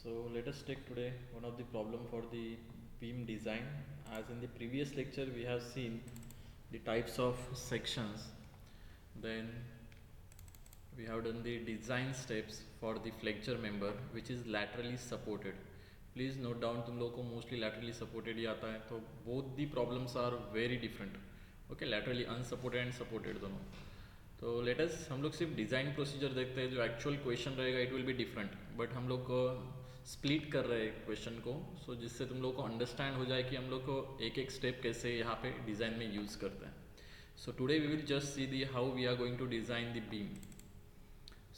So let us take today one of the problem for the beam design. As in the previous lecture we have seen the types of sections, then we have done the design steps for the flexure member which is laterally supported. Please note down, तुम लोगों को mostly laterally supported ही आता है, तो both the problems are very different. Okay, laterally unsupported and supported दोनों. तो latus हम लोग सिर्फ डिज़ाइन प्रोसीजर देखते हैं, जो एक्चुअल क्वेश्चन रहेगा it will be different, but हम लोग स्प्लिट कर रहे हैं क्वेश्चन को, सो जिससे तुम लोग को अंडरस्टैंड हो जाए कि हम लोग को एक एक स्टेप कैसे यहाँ पे डिज़ाइन में यूज़ करते हैं. So today we will just see the how we are going to design the beam.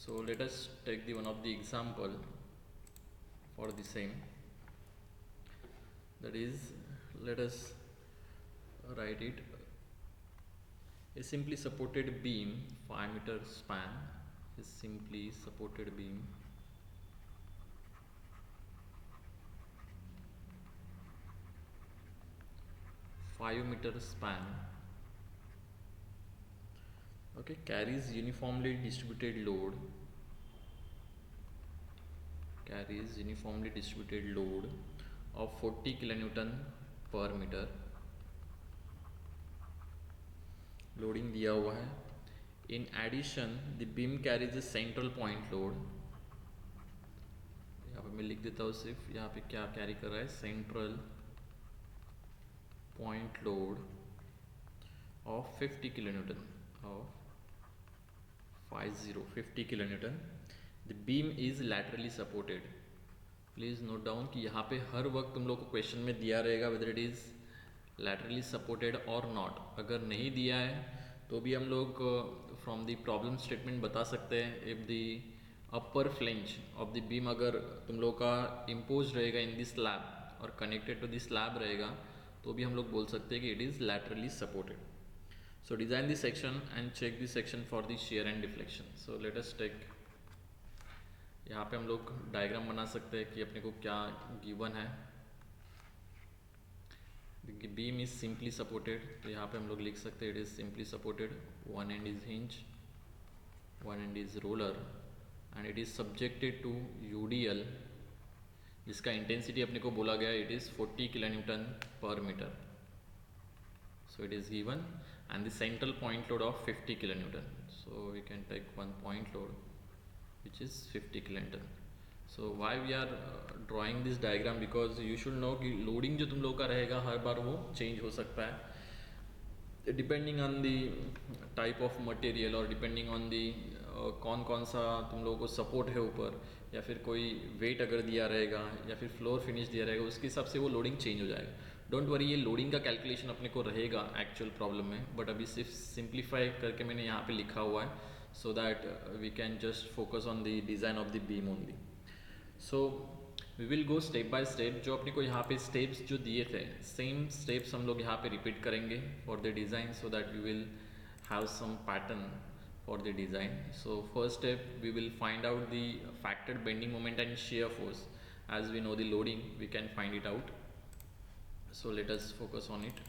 So let us take the one of the example for the same, that is, let us write it. A simply supported beam 5-meter span is simply supported beam (5-meter span), okay, carries uniformly distributed load of 40 kilonewton per meter. Loading दिया हुआ है. In addition the beam carries a central point load. यहाँ पे मैं लिख देता हूँ सिर्फ यहाँ पे क्या कैरी कर रहा है, central point load of 50 kilonewton, of 50 kilonewton. The beam is laterally supported. Please note down कि यहाँ पे हर वक्त तुम लोग को क्वेश्चन में दिया रहेगा weather it is laterally supported और नॉट. अगर नहीं दिया है तो भी हम लोग फ्रॉम द प्रॉब्लम स्टेटमेंट बता सकते हैं. If the upper flange of the beam अगर तुम लोग का इम्पोज रहेगा इन द स्लैब और कनेक्टेड टू द स्लैब रहेगा, तो भी हम लोग बोल सकते हैं कि it is laterally supported. So design the section and check the section for the shear and deflection. So let us take, यहाँ पे हम लोग डायग्राम बना सकते हैं कि अपने को क्या गिवन है. बीम इज सिंपली सपोर्टेड, तो यहाँ पे हम लोग लिख सकते हैं it is simply supported. One end is hinge, one end is roller and it is subjected to UDL, जिसका इंटेंसिटी अपने को बोला गया it is 40 kilonewton per meter. So it is given and the central point load of 50 kilonewton. So we can take one point load which is 50 kilonewton. So why we are drawing this diagram, because you should know कि loading जो तुम लोग का रहेगा हर बार वो change हो सकता है depending on the type of material और डिपेंडिंग ऑन दी कौन कौन सा तुम लोगों को सपोर्ट है ऊपर, या फिर कोई वेट अगर दिया रहेगा या फिर फ्लोर फिनिश दिया रहेगा, उसके हिसाब से वो लोडिंग चेंज हो जाएगा. डोंट वरी, ये लोडिंग का कैलकुलेशन अपने को रहेगा एक्चुअल प्रॉब्लम में, बट अभी सिर्फ सिंप्लीफाई करके मैंने यहाँ पे लिखा हुआ है so that we can just focus on the design of the beam only. So we will go step by step. जो अपने को यहाँ पे steps जो दिए थे, same steps हम लोग यहाँ पे repeat करेंगे for the design, so that we will have some pattern for the design. So first step, we will find out the factored bending moment and shear force. As we know the loading, we can find it out. So let us focus on it.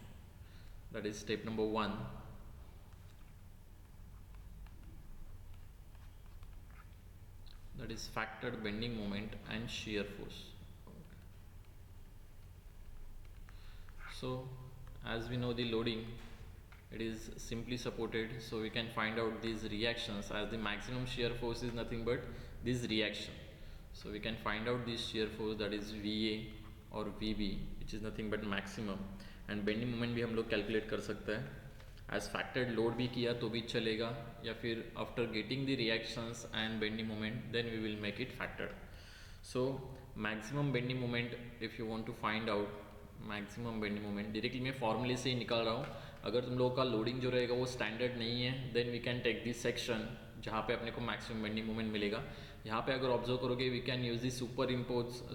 That is step number 1. That is factored bending moment and shear force. Okay. So as we know the loading, it is simply supported, so we can find out these reactions, as the maximum shear force is nothing but this reaction. So we can find out this shear force, that is VA or VB, which is nothing but maximum. And bending moment भी हम लोग calculate कर सकते हैं. As factored load भी किया तो भी चलेगा, या फिर after getting the reactions and bending moment then we will make it factored. So maximum bending moment if you want to find out maximum bending moment, directly मैं फॉर्मूले से ही निकाल रहा हूँ. अगर तुम लोगों का लोडिंग जो रहेगा वो स्टैंडर्ड नहीं है, then we can take this section जहाँ पे अपने को मैक्सिमम बेंडिंग मोमेंट मिलेगा. यहाँ पे अगर ऑब्जर्व करोगे, we can use the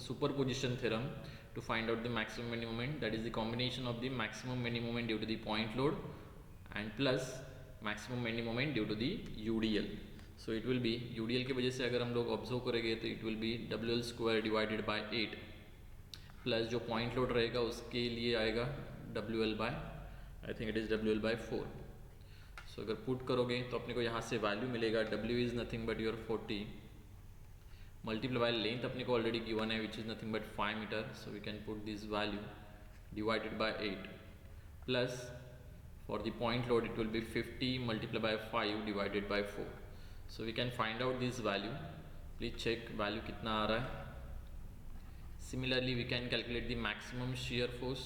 superposition theorem to find out the maximum bending moment. That is the combination of the maximum bending moment due to the point load and plus maximum bending moment due to the UDL. So it will be UDL की वजह से अगर हम लोग observe करेंगे तो it will be WL square divided by 8 plus जो point load रहेगा उसके लिए आएगा WL by, I think it is WL by 4. So अगर पुट करोगे तो अपने को यहाँ से वैल्यू मिलेगा W is nothing but your 40 multiply by length अपने को ऑलरेडी गिवन है which is nothing but 5 meter, so we can put this value divided by 8 plus for the point load it will be 50 multiplied by 5 divided by 4. So we can find out this value. Please check value कितना आ रहा है. Similarly we can calculate the maximum shear force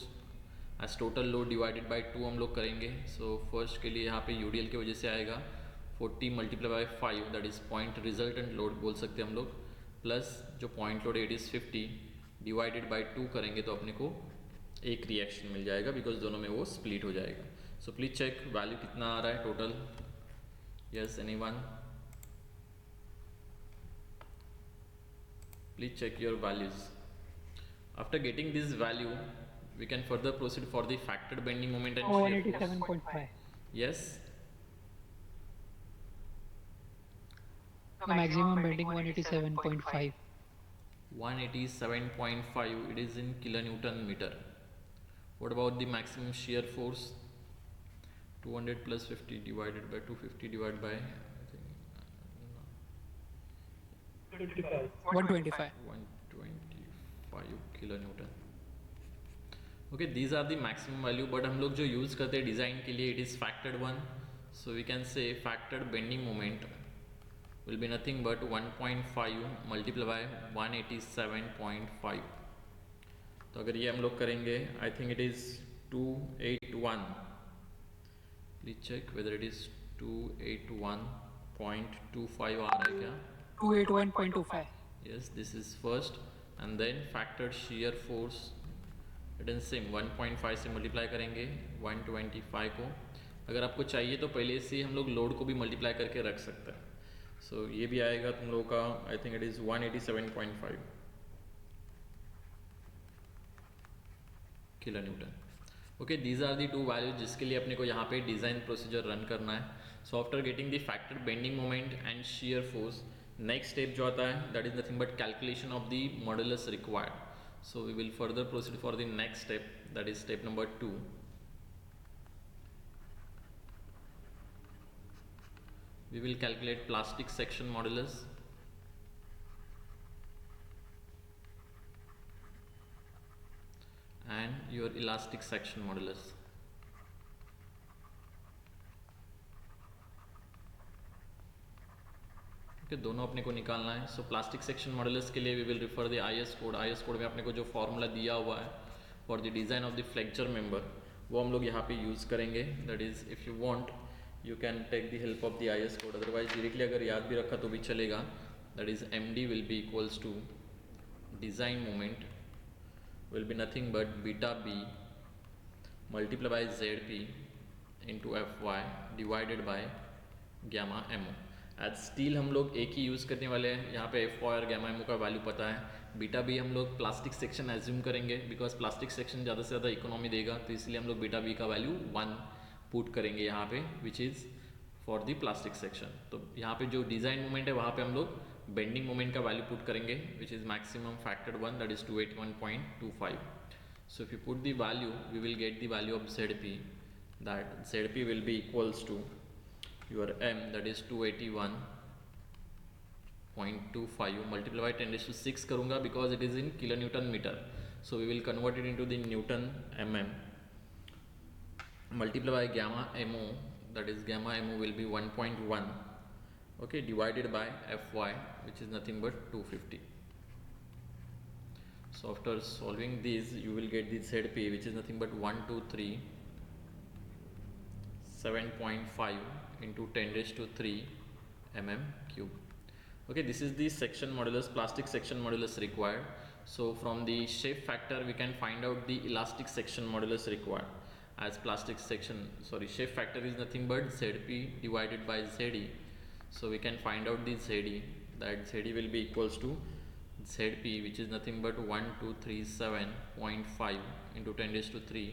as total load divided by 2 हम लोग करेंगे. So first के लिए यहाँ पे UDL की वजह से आएगा 40 multiplied by 5 that is point resultant load बोल सकते हैं हम लोग, प्लस जो point load it is 50 divided by 2 करेंगे तो अपने को एक रिएक्शन मिल जाएगा बिकॉज दोनों में वो स्प्लिट हो जाएगा. सो प्लीज चेक वैल्यू कितना आ रहा है total. Yes anyone, please check your values. After getting this value we can further proceed for the factored bending moment and shear force. 187.5. Yes, The maximum bending 187.5. 187.5 it is in kilonewton meter. What about the maximum shear force? 200 plus 50 divided by 250 divided by I think 125. 125 kilonewton. Okay, these are the maximum value, but हम लोग जो use करते हैं design के लिए it is factored one. So we can say factored bending moment will be nothing but 1.5 multiplied by 187.5. तो अगर ये हम लोग करेंगे I think it is 281. Please check whether it is 281.25 आ रहा है क्या. 281.25. Yes, this is first and then factored shear force it is same 1.5 से मल्टीप्लाई करेंगे 125 को. अगर आपको चाहिए तो पहले से हम लोग लोड को भी मल्टीप्लाई करके रख सकते हैं. सो ये भी आएगा तुम लोगों का I think it is 187.5 kilo newton. Okay, these are the two values जिसके लिए अपने को यहाँ पे डिज़ाइन प्रोसीजर रन करना है. So after getting the factor bending moment and shear force, next step जो आता है that is nothing but calculation of the modulus required. So we will further proceed for the next step that is step number 2. We will calculate plastic section modulus. And your elastic section modulus. Okay, दोनों अपने को निकालना है. सो plastic section modulus के लिए we will refer the IS code. IS code में अपने को जो फॉर्मूला दिया हुआ है for the design of the flexure member वो हम लोग यहाँ पे यूज़ करेंगे. That is if you want you can take the help of the IS code, otherwise directly अगर याद भी रखा तो भी चलेगा. That is MD will be equals to design moment will be nothing but beta B multiplied by ZP into Fy divided by gamma MO. As steel हम लोग एक ही यूज़ करने वाले हैं. यहाँ पे Fy और gamma MO का वैल्यू पता है. बीटा बी हम लोग प्लास्टिक सेक्शन एज्यूम करेंगे बिकॉज प्लास्टिक सेक्शन ज़्यादा से ज़्यादा इकोनॉमी देगा, तो इसलिए हम लोग बीटा बी का वैल्यू 1 पुट करेंगे यहाँ पे which is for the plastic section. तो यहाँ पे जो डिज़ाइन मोमेंट है वहाँ पे हम लोग बेंडिंग मोमेंट का वैल्यू पुट करेंगे which is maximum factored 1 that is 281.25. So if you put the value we will get the value of ZP, that ZP will be equals to your M that is 281.25 multiply by 10⁶ करूँगा because it is in kilo newton metre. So we will convert it into the newton mm multiply by gamma MO, that is gamma MO will be 1.1, okay, divided by Fy which is nothing but 250. So after solving these you will get the ZP which is nothing but 123.7.5 into 10⁻³ mm cube. Okay, this is the section modulus, plastic section modulus required. So from the shape factor we can find out the elastic section modulus required. As plastic section, sorry, shape factor is nothing but ZP divided by ZE. So we can find out the ZE, that ZE will be equals to ZP which is nothing but 1237.5 into 10⁻³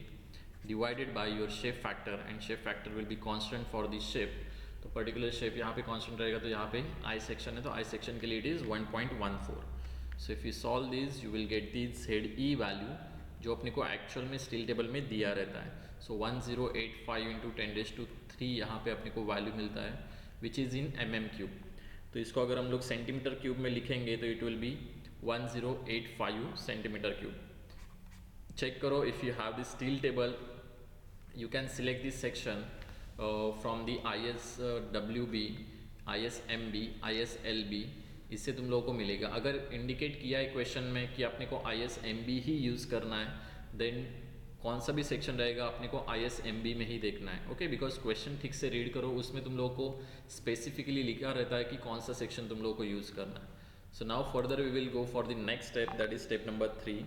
divided by your shape factor, and shape factor will be constant for the shape. तो particular shape यहाँ पे constant रहेगा, तो यहाँ पे I section है तो आई section के लिए it is 1.14. So if you solve this you will get the ZE value जो अपने को एक्चुअल में स्टील टेबल में दिया रहता है. सो 1085 इंटू 10⁻³ यहाँ पे अपने को वैल्यू मिलता है which is in mm cube. तो इसको अगर हम लोग सेंटीमीटर क्यूब में लिखेंगे तो it will B 1085 centimetre cube. Check करो if you have the steel table, you can select this section from the ISWB, ISMB, ISLB. इससे तुम लोगों को मिलेगा. अगर इंडिकेट किया है क्वेश्चन में कि अपने को ISMB ही यूज़ करना है, देन कौन सा भी सेक्शन रहेगा अपने को ISMB में ही देखना है. ओके, बिकॉज क्वेश्चन ठीक से रीड करो, उसमें तुम लोगों को स्पेसिफिकली लिखा रहता है कि कौन सा सेक्शन तुम लोगों को यूज़ करना है. So now further we will go for the next step, that is step number 3.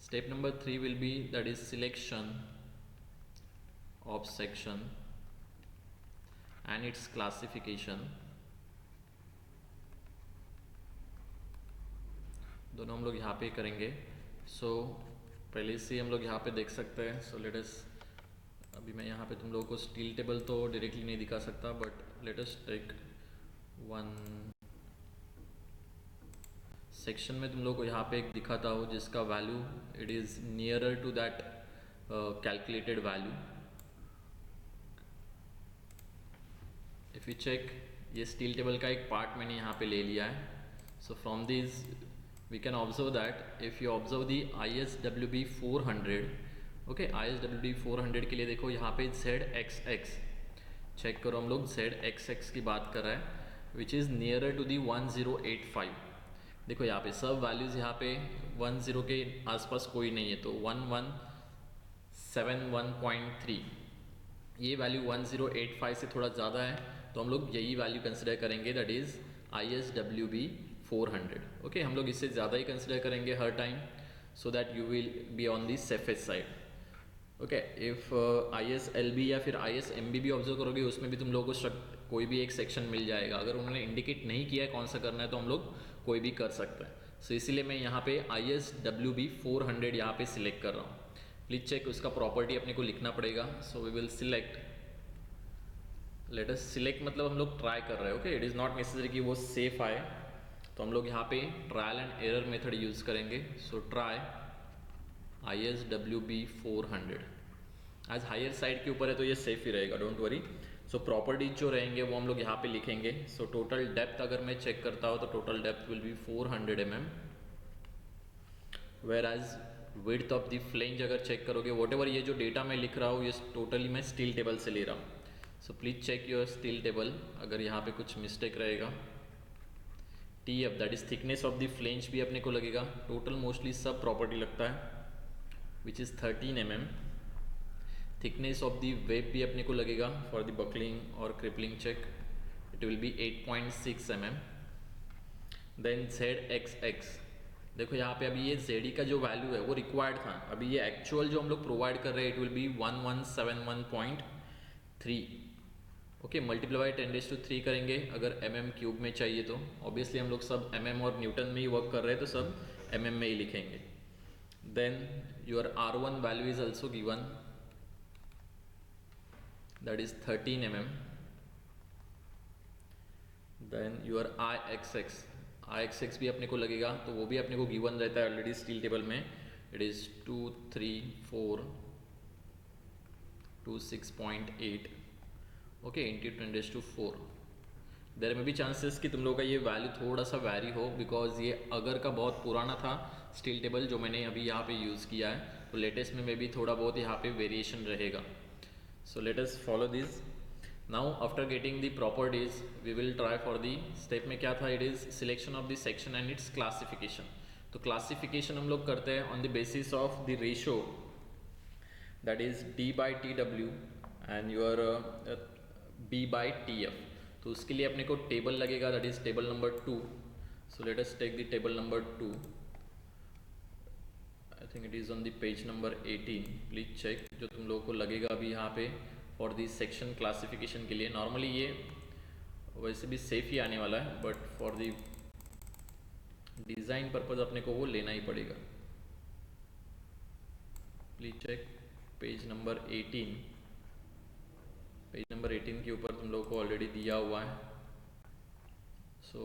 Step number 3 will be, that is selection of section and its classification. दोनों हम लोग यहाँ पे करेंगे. सो पहले से हम लोग यहाँ पे देख सकते हैं. सो लेट अस, अभी मैं यहाँ पे तुम लोगों को स्टील टेबल तो डायरेक्टली नहीं दिखा सकता, but let us take one section में तुम लोग को यहाँ पे एक दिखाता हूँ जिसका value it is nearer to that calculated value. If you check, ये स्टील टेबल का एक पार्ट मैंने यहाँ पे ले लिया है. So from this we can observe that if you observe the ISWB 400. Okay, ISWB 400 के लिए देखो यहाँ पे ZXX चेक करो. हम लोग ZXX की बात कर रहे हैं which is nearer to the 1085. देखो यहाँ पे सब वैल्यूज़ यहाँ पे 10 के आसपास कोई नहीं है, तो 1171.3 ये वैल्यू 1085 से थोड़ा ज़्यादा है, तो हम लोग यही वैल्यू कंसिडर करेंगे, दैट इज़ ISWB 400. ओके, हम लोग इससे ज़्यादा ही कंसिडर करेंगे हर time, so that you will be on the safest side. Okay, if ISLB या फिर ISMB भी ऑब्जर्व करोगे, उसमें भी तुम लोगों को कोई भी एक सेक्शन मिल जाएगा. अगर उन्होंने इंडिकेट नहीं किया है कौन सा करना है तो हम लोग कोई भी कर सकते हैं. सो इसीलिए मैं यहाँ पे ISWB 400 यहाँ पे सिलेक्ट कर रहा हूँ. प्लीज़ चेक, उसका प्रॉपर्टी अपने को लिखना पड़ेगा. So we will select, let us select मतलब हम लोग ट्राई कर रहे हैं. Okay, it is not necessary कि वो सेफ आए, तो हम लोग यहाँ पे trial and error method use करेंगे. So try ISWB 400. आज हायर साइड के ऊपर है तो ये सेफ ही रहेगा, डोंट वरी. सो प्रॉपर्टीज जो रहेंगे वो हम लोग यहाँ पे लिखेंगे. सो टोटल डेप्थ अगर मैं चेक करता हूँ तो total depth will be 400 mm, where as width of the flange अगर चेक करोगे, वॉट एवर ये जो डेटा मैं लिख रहा हूँ ये टोटली मैं स्टील टेबल से ले रहा हूँ. So please check your steel table, अगर यहाँ पे कुछ मिस्टेक रहेगा. TF that is thickness of the flange भी अपने को लगेगा. टोटल मोस्टली सब प्रॉपर्टी लगता है which is 13 mm. Thickness of the web भी अपने को लगेगा फॉर द बकलिंग और crippling check, it will be 8.6 mm. Then ZXX, देखो यहाँ पे अभी ये ZE का जो वैल्यू है वो रिक्वायर्ड था, अभी ये एक्चुअल जो हम लोग प्रोवाइड कर रहे हैं it will B 1171.3. Okay, multiply 10⁻³ करेंगे अगर mm³ में चाहिए तो. ऑब्वियसली हम लोग सब mm और न्यूटन में ही वर्क कर रहे हैं तो सब mm में ही लिखेंगे. Then your R1 value is also given, that is 13 mm. Then your IXX भी अपने को लगेगा, तो वो भी अपने को गिवन रहता है ऑलरेडी स्टील टेबल में. It is 23426.8. Okay, into 10⁻⁴. देर में भी चांसेस कि तुम लोग का ये वैल्यू थोड़ा सा वैरी हो, बिकॉज ये अगर का बहुत पुराना था स्टील टेबल जो मैंने अभी यहाँ पे यूज़ किया है, तो लेटेस्ट में भी थोड़ा बहुत यहाँ पे वेरिएशन रहेगा. So let us follow this. Now after getting the properties we will try for the step में क्या था, it is selection of the section and its classification. तो classification हम लोग करते हैं on the basis of the ratio that is D/TW and your B/TF. तो उसके लिए अपने को टेबल लगेगा, that is table number 2. So let us take the table number 2. I think it is on the page number 18. Please check, जो तुम लोगों को लगेगा अभी यहाँ पे फॉर दी सेक्शन क्लासिफिकेशन के लिए. नॉर्मली ये वैसे भी सेफ ही आने वाला है, but for the design purpose अपने को वो लेना ही पड़ेगा. Please check page number 18. Page number 18 के ऊपर तुम लोगों को ऑलरेडी दिया हुआ है. सो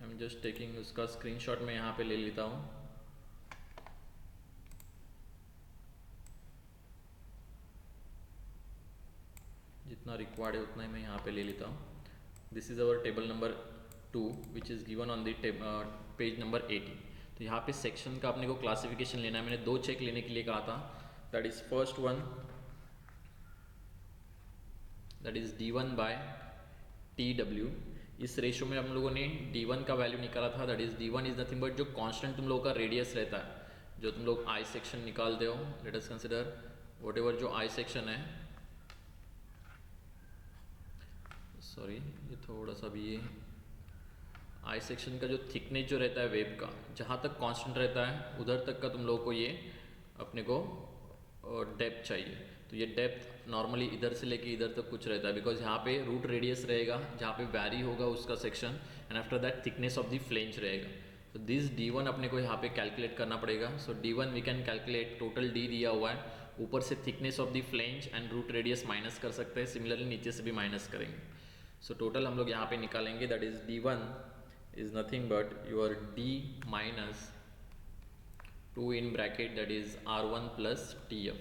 आई एम जस्ट टेकिंग उसका स्क्रीनशॉट मैं यहाँ पे ले लेता हूँ. जितना रिक्वायर्ड है उतना ही मैं यहाँ पे ले लेता हूँ. This is our table number 2 which is given on the page number 80. तो यहाँ पे सेक्शन का अपने को क्लासिफिकेशन लेना है. मैंने 2 चेक लेने के लिए कहा था. That is first one, that is D1 by TW. इस रेशो में हम लोगों ने D1 का वैल्यू निकाला था. That is D1 is nothing but जो कांस्टेंट तुम लोगों का रेडियस रहता है, जो तुम लोग आई सेक्शन निकालते हो. Let us consider what ever जो आई सेक्शन है, सॉरी ये थोड़ा सा भी, ये आई सेक्शन का जो थिकनेस जो रहता है वेब का, जहाँ तक कांस्टेंट रहता है उधर तक का तुम लोगों को ये अपने को डेप्थ चाहिए. तो ये डेप्थ नॉर्मली इधर से लेके इधर तक कुछ रहता है, बिकॉज यहाँ पे रूट रेडियस रहेगा जहाँ पे वैरी होगा उसका section, and after that thickness of the flange रहेगा. तो दिस D1 अपने को यहाँ पे कैलकुलेट करना पड़ेगा. So D1 we can calculate, total D दिया हुआ है, ऊपर से thickness of the flange and root radius minus कर सकते हैं. सिमिलरली नीचे से भी माइनस करेंगे. सो टोटल हम लोग यहाँ पे निकालेंगे. That is D1 is nothing but your D minus 2 in bracket that is R1 plus TF.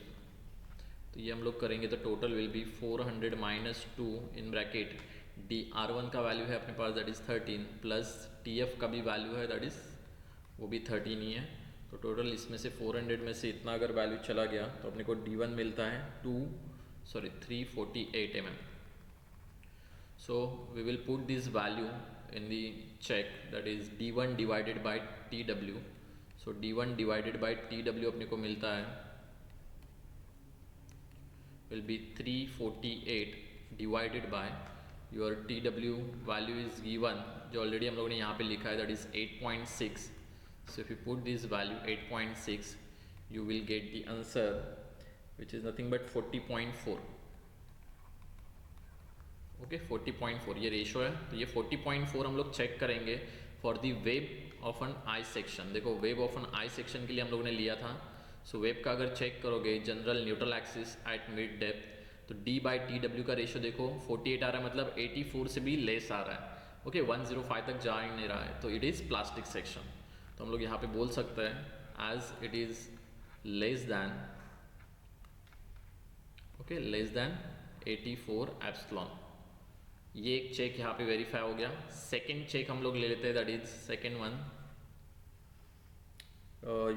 तो ये हम लोग करेंगे तो total will be 400 minus 2 in bracket R1 का वैल्यू है अपने पास दैट इज़ 13 प्लस TF का भी वैल्यू है दैट इज़ वो भी 13 ही है. तो टोटल इसमें से 400 में से इतना अगर वैल्यू चला गया तो अपने को D1 मिलता है 348 mm. So we will put this value in the check, that is D1 divided by TW. So D1 divided by TW अपने को मिलता है will be 348 divided by your TW value is given, जो already हम लोगों ने यहाँ पे लिखा है, that is 8.6. So if you put this value 8.6 you will get the answer which is nothing but 40.4. Okay 40.4 ये रेशो है. तो ये 40.4 हम लोग चेक करेंगे for the web of an I section. देखो web of an I section के लिए हम लोगों ने लिया था. सो वेब का अगर चेक करोगे general neutral axis at mid depth, तो D बाई TW का रेशो देखो 48 आ रहा है, मतलब 84 से भी लेस आ रहा है. ओके 105 तक जा ही नहीं रहा है, तो इट इज़ प्लास्टिक सेक्शन. तो हम लोग यहाँ पे बोल सकते हैं as it is less than, okay less than 84 epsilon. ये एक चेक यहाँ पे वेरीफाई हो गया. सेकेंड चेक हम लोग ले लेते हैं, that is second one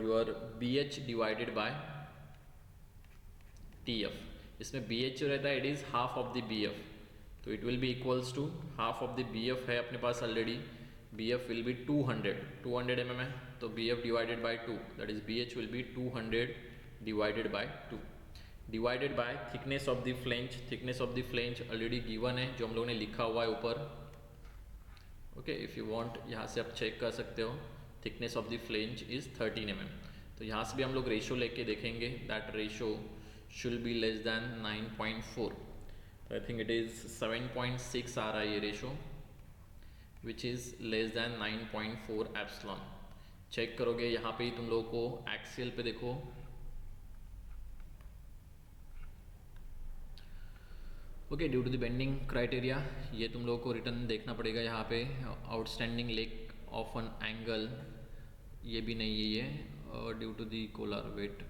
your BH divided by TF. इसमें BH जो रहता है it is half of the BF, तो it will be equals to half of the BF है अपने पास already. BF will be 200 mm है, तो BF divided by 2 that is BH will be 200 divided by 2 divided by thickness of the flange. Thickness of the flange already given है जो हम लोगों ने लिखा हुआ है ऊपर. ओके इफ़ यू वांट यहाँ से आप चेक कर सकते हो. Thickness of the flange is 13 mm. तो यहाँ से भी हम लोग रेशो लेके देखेंगे. That ratio should be less than 9.4. तो आई थिंक इट इज़ 7.6 आ रहा है ये ratio, which is less than 9.4 epsilon. Check करोगे यहाँ पे ही तुम लोगों को एक्सियल पे देखो, okay due to the bending criteria ये तुम लोगों को रिटर्न देखना पड़ेगा. यहाँ पे outstanding leg of an angle ये भी नहीं है ये due to the collar weight.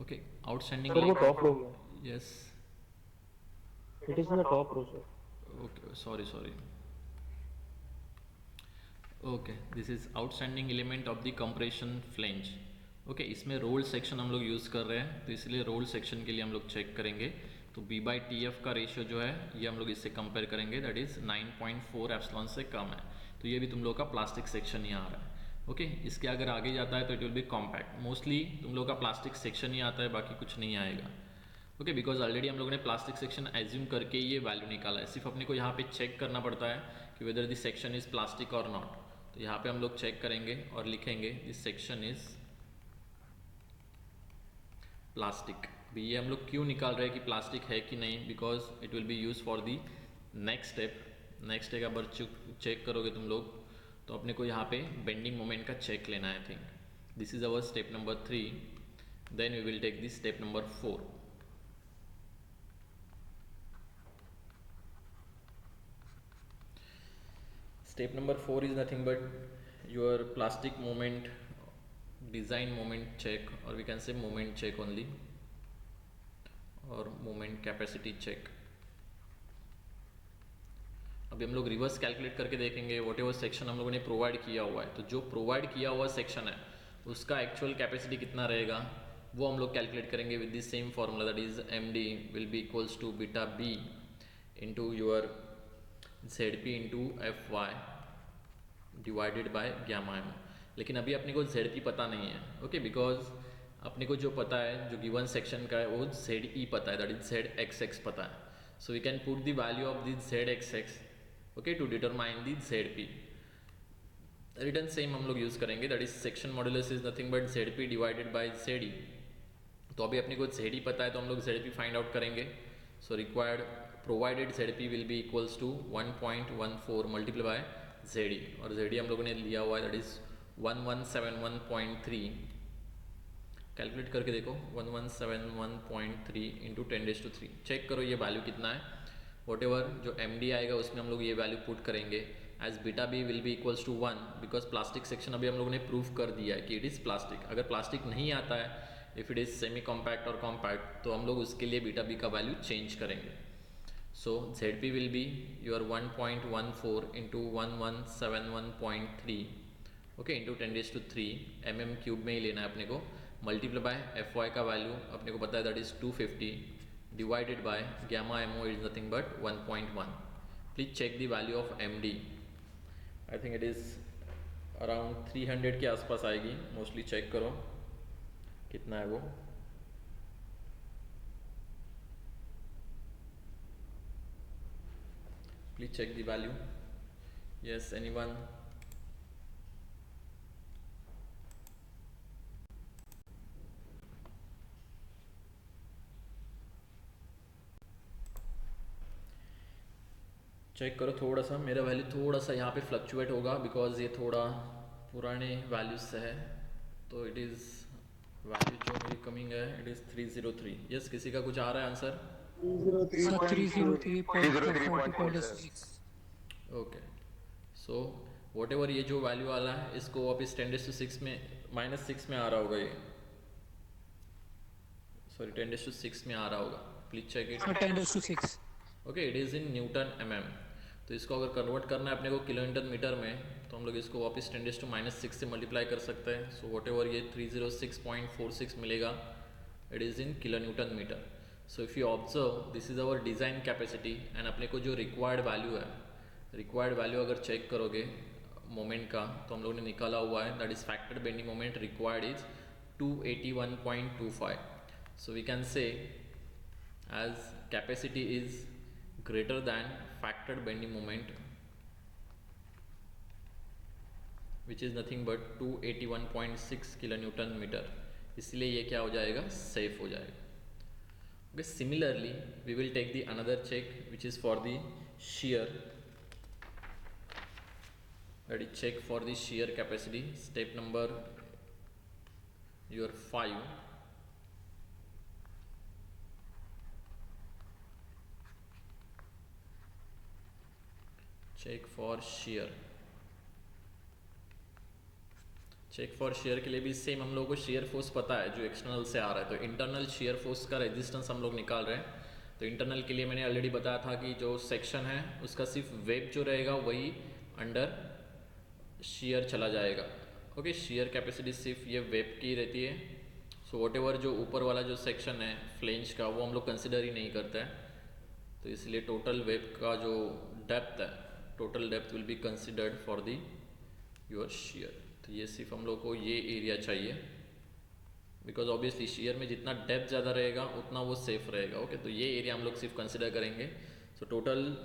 Okay outstanding Sir, वो लेग, top row में. Yes It is in the top row, sir. Okay sorry okay this is outstanding element of the compression flange. Okay इसमें roll section हम लोग use कर रहे हैं, तो इसलिए रोल सेक्शन के लिए हम लोग चेक करेंगे. तो B बाई TF का रेशियो जो है ये हम लोग इससे कंपेयर करेंगे, दैट इज़ 9.4 एप्सिलॉन से कम है. तो ये भी तुम लोग का प्लास्टिक सेक्शन ही आ रहा है. ओके इसके अगर आगे जाता है तो it will B compact. Mostly तुम लोग का प्लास्टिक सेक्शन ही आता है, बाकी कुछ नहीं आएगा. ओके बिकॉज ऑलरेडी हम लोगों ने प्लास्टिक सेक्शन एज्यूम करके ये वैल्यू निकाला है. सिर्फ अपने को यहाँ पे चेक करना पड़ता है कि whether this section is plastic और नॉट. तो यहाँ पे हम लोग चेक करेंगे और लिखेंगे दिस सेक्शन इज़ प्लास्टिक. भी ये हम लोग क्यों निकाल रहे हैं कि प्लास्टिक है कि नहीं, because it will B use for the next step. Next step अगर चेक करोगे तुम लोग तो अपने को यहाँ पे बेंडिंग मोमेंट का चेक लेना है. I think this is our step number 3. Then we will take this step number 4. Step number 4 is nothing but your plastic moment design moment check, or we can say moment check only, और moment capacity check. अभी हम लोग reverse calculate करके देखेंगे what ever section हम लोगों ने provide किया हुआ है, तो जो प्रोवाइड किया हुआ सेक्शन है उसका एक्चुअल कैपेसिटी कितना रहेगा वो हम लोग कैलकुलेट करेंगे with the same formula, that is M D will be equals to beta B into your Z P into F Y divided by gamma M. लेकिन अभी अपने को जेड पी पता नहीं है, ओके, बिकॉज अपने को जो पता है जो गिवन सेक्शन का है वो जेड ई पता है, that is Z X X पता है. So we can put the value of this Z X X, okay, to determine the Z P. Return same हम लोग यूज़ करेंगे, that is section modulus is nothing but Z P divided by Z E. तो अभी अपने को Z E पता है तो हम लोग जेड पी फाइंड आउट करेंगे. So required provided Z P will be equals to 1.14 multiply by Z E, और जेड ई हम लोगों ने लिया हुआ है दैट इज 1171.3. कैलकुलेट करके देखो 1171.3 इंटू 10⁻³ चेक करो ये वैल्यू कितना है. वॉट एवर जो एम डी आएगा उसमें हम लोग ये वैल्यू पुट करेंगे as beta B will be equals to 1, because plastic section अभी हम लोगों ने प्रूव कर दिया है कि इट इज़ प्लास्टिक. अगर प्लास्टिक नहीं आता है, if it is semi compact और कॉम्पैक्ट, तो हम लोग उसके लिए बीटा बी का वैल्यू चेंज करेंगे. So Z P will be your 1.14 into 1171.3, okay, into 10⁻³ mm³ में ही लेना है अपने को, मल्टीप्लाई बाय एफ वाई का वैल्यू अपने को पता है that is 250 divided by gamma mo is nothing but 1.1. Please check the value of md. I think it is around 300 के आसपास आएगी, मोस्टली चेक करो कितना है वो. Please check the value. Yes, anyone? चेक करो थोड़ा सा, मेरा वैल्यू थोड़ा सा यहाँ पे फ्लक्चुएट होगा बिकॉज ये थोड़ा पुराने वैल्यूज से है. तो इट इज़ वैल्यू जो मेरी कमिंग है इट इज़ 303. यस, किसी का कुछ आ रहा है answer? 303.40.6. Okay, so what ever ये जो वैल्यू वाला है इसको वापस 10⁻6 में -6 में आ रहा होगा, ये सॉरी 10⁻6 में आ रहा होगा. Please check it. 10:6. Okay, it is in newton mm. तो इसको अगर कन्वर्ट करना है अपने को किलो न्यूटन मीटर में, तो हम लोग इसको वापस 10⁻6 से मल्टीप्लाई कर सकते हैं. सो वॉट एवर ये 306.46 मिलेगा, it is in kilo newton metre. So if you observe this is our design capacity, and अपने को जो रिक्वायर्ड वैल्यू है, रिक्वायर्ड वैल्यू अगर चेक करोगे मोमेंट का तो हम लोगों ने निकाला हुआ है, that is factored bending moment required is 281.25. So we can say as capacity is greater than factored bending moment, which is nothing but 281.6 kilonewton meter. इसलिए ये क्या हो जाएगा, सेफ हो जाएगा. Okay, similarly we will take the another check which is for the shear, that is check for the shear capacity. Step number your 5. Check for shear. Check for shear के लिए भी सेम हम लोगों को shear force पता है जो external से आ रहा है, तो इंटरनल शेयर फोर्स का रेजिस्टेंस हम लोग निकाल रहे हैं. तो इंटरनल के लिए मैंने ऑलरेडी बताया था कि जो सेक्शन है उसका सिर्फ वेब जो रहेगा वही अंडर शेयर चला जाएगा. ओके, शेयर कैपेसिटी सिर्फ ये वेब की रहती है. सो वॉट एवर जो ऊपर वाला जो सेक्शन है फ्लेंज का वो हम लोग कंसिडर ही नहीं करते हैं. तो इसलिए टोटल वेब का जो डेप्थ है, total depth will be considered for the your share. तो ये सिर्फ हम लोग को ये एरिया चाहिए, बिकॉज ऑब्वियसली शेयर में जितना डेप्थ ज़्यादा रहेगा उतना वो सेफ रहेगा. ओके, तो ये एरिया हम लोग सिर्फ कंसिडर करेंगे. सो टोटल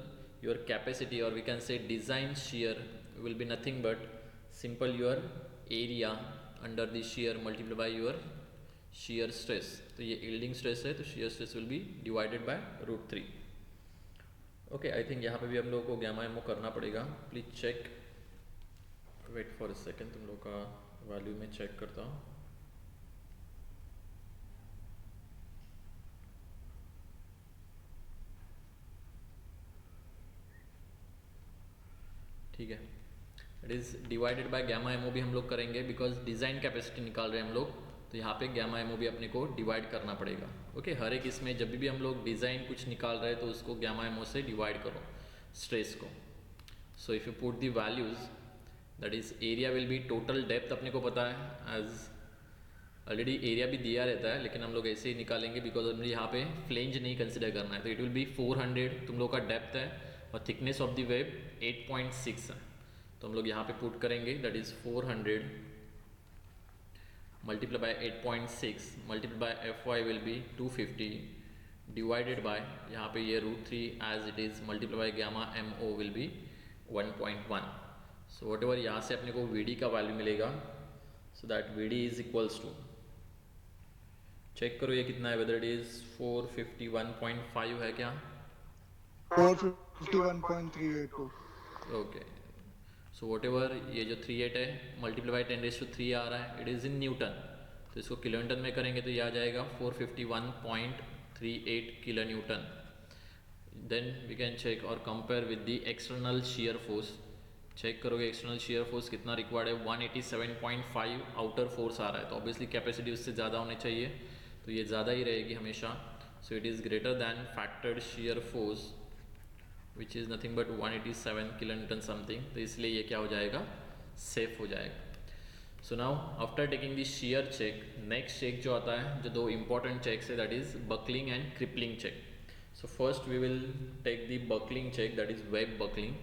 योर कैपेसिटी और we can say design shear will be nothing but simple your area under the shear multiply by your shear stress. तो ये यील्डिंग स्ट्रेस है, तो shear stress will be divided by √3. Okay, I think यहाँ पे भी हम लोगों को गैमा एमओ करना पड़ेगा. Please check, wait for a second, तुम लोग का वैल्यू में चेक करता हूँ. ठीक है. It is divided by gamma MO भी हम लोग करेंगे बिकॉज डिज़ाइन कैपेसिटी निकाल रहे हैं हम लोग, तो यहाँ पे गामा एमओ भी अपने को डिवाइड करना पड़ेगा। ओके, हर एक इसमें जब भी हम लोग डिज़ाइन कुछ निकाल रहे हैं तो उसको गामा एमओ से डिवाइड करो स्ट्रेस को। सो if you put the values that is area will be total depth अपने को पता है, एज ऑलरेडी एरिया भी दिया रहता है लेकिन हम लोग ऐसे ही निकालेंगे बिकॉज हमें यहाँ पे फ्लेंज नहीं कंसिडर करना है। तो इट विल बी 400 तुम लोग का डेप्थ है और थिकनेस ऑफ द वेब 8.6 है, तो हम लोग यहाँ पे पुट करेंगे that is 400 multiply by 8.6 multiply by Fy will be 250 divided by यहाँ पे ये √3 as it is multiply by gamma MO will be 1.1। So whatever यहाँ से अपने को VD का वैल्यू मिलेगा, so that VD is equals to, check करो ये कितना है, वेदर इट इज 451.5 है क्या, 451.382। ओके। सो वट एवर ये जो 38 है मल्टीप्लाई बाय 10⁻³ आ रहा है, इट इज़ इन न्यूटन, तो इसको किलो न्यूटन में करेंगे तो ये आ जाएगा 451.38 kilo newton. Then we can check और compare with the external shear force. Check करोगे एक्सटर्नल शियर फोर्स कितना रिक्वायर्ड है, 187.5 आउटर फोर्स आ रहा है, तो ऑब्वियसली कैपेसिटी उससे ज़्यादा होनी चाहिए, तो ये ज़्यादा ही रहेगी हमेशा। So it is greater than factored shear force which is nothing but 187 kilo newton something, तो इसलिए ये क्या हो जाएगा, सेफ हो जाएगा। So now after taking the shear check, next check जो आता है, जो दो इंपॉर्टेंट चेक्स है that is buckling and crippling check. So first we will take the buckling check that is web buckling.